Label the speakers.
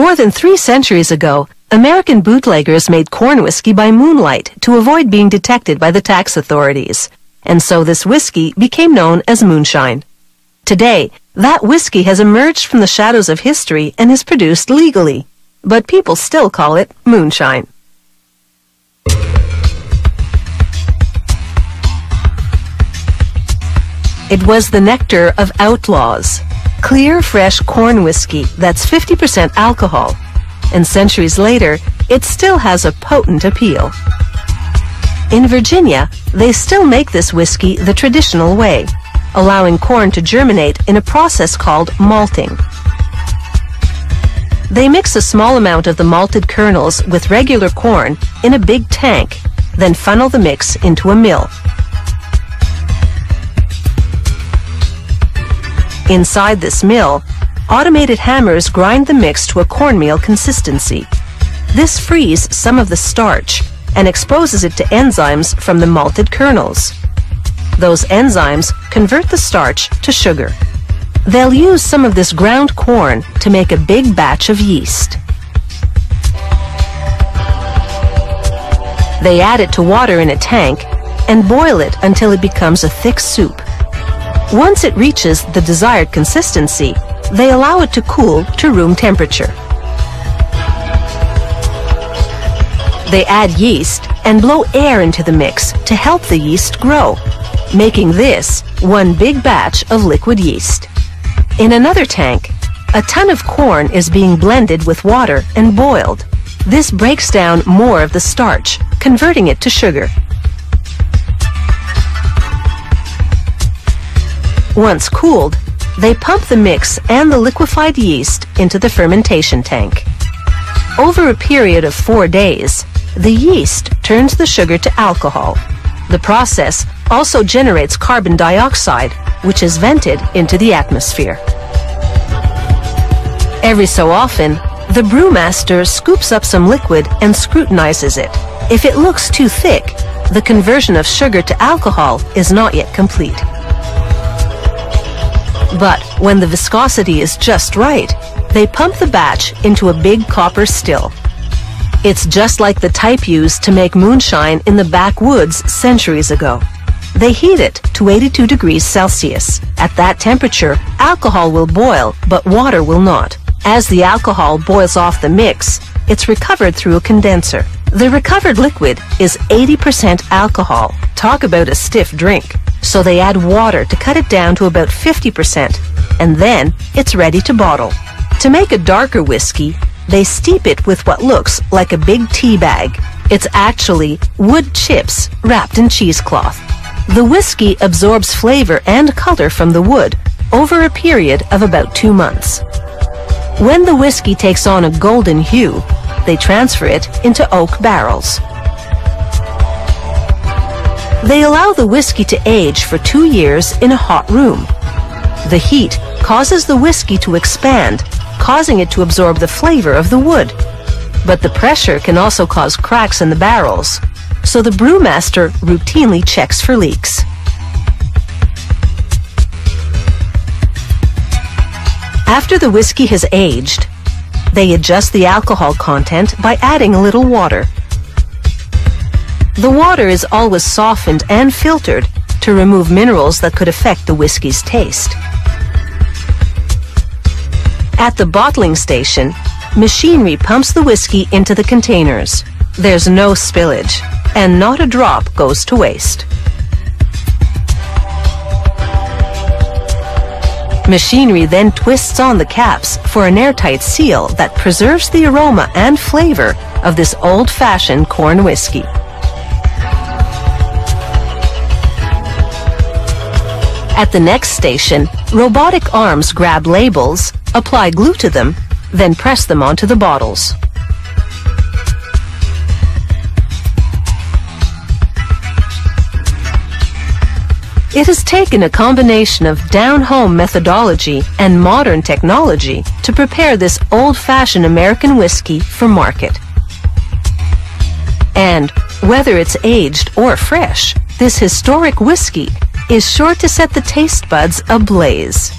Speaker 1: More than 3 centuries ago, American bootleggers made corn whiskey by moonlight to avoid being detected by the tax authorities, and so this whiskey became known as moonshine. Today, that whiskey has emerged from the shadows of history and is produced legally, but people still call it moonshine. It was the nectar of outlaws. Clear, fresh corn whiskey that's 50% alcohol, and centuries later, it still has a potent appeal. In Virginia, they still make this whiskey the traditional way, allowing corn to germinate in a process called malting. They mix a small amount of the malted kernels with regular corn in a big tank, then funnel the mix into a mill. Inside this mill, automated hammers grind the mix to a cornmeal consistency. This frees some of the starch and exposes it to enzymes from the malted kernels. Those enzymes convert the starch to sugar. They'll use some of this ground corn to make a big batch of yeast. They add it to water in a tank and boil it until it becomes a thick soup. Once it reaches the desired consistency, they allow it to cool to room temperature. They add yeast and blow air into the mix to help the yeast grow, making this one big batch of liquid yeast. In another tank, a ton of corn is being blended with water and boiled. This breaks down more of the starch, converting it to sugar. Once cooled, they pump the mix and the liquefied yeast into the fermentation tank. Over a period of 4 days, the yeast turns the sugar to alcohol. The process also generates carbon dioxide, which is vented into the atmosphere. Every so often, the brewmaster scoops up some liquid and scrutinizes it. If it looks too thick, the conversion of sugar to alcohol is not yet complete. But when the viscosity is just right, they pump the batch into a big copper still. It's just like the type used to make moonshine in the backwoods centuries ago. They heat it to 82 degrees Celsius. At that temperature, alcohol will boil, but water will not. As the alcohol boils off the mix, it's recovered through a condenser. The recovered liquid is 80% alcohol. Talk about a stiff drink. So they add water to cut it down to about 50%, and then it's ready to bottle. To make a darker whiskey, they steep it with what looks like a big tea bag. It's actually wood chips wrapped in cheesecloth. The whiskey absorbs flavor and color from the wood over a period of about 2 months. When the whiskey takes on a golden hue, they transfer it into oak barrels. They allow the whiskey to age for 2 years in a hot room. The heat causes the whiskey to expand, causing it to absorb the flavor of the wood. But the pressure can also cause cracks in the barrels, so the brewmaster routinely checks for leaks. After the whiskey has aged, they adjust the alcohol content by adding a little water. The water is always softened and filtered to remove minerals that could affect the whiskey's taste. At the bottling station, machinery pumps the whiskey into the containers. There's no spillage, and not a drop goes to waste. Machinery then twists on the caps for an airtight seal that preserves the aroma and flavor of this old-fashioned corn whiskey. At the next station, robotic arms grab labels, apply glue to them, then press them onto the bottles. It has taken a combination of down-home methodology and modern technology to prepare this old-fashioned American whiskey for market. And whether it's aged or fresh, this historic whiskey is sure to set the taste buds ablaze.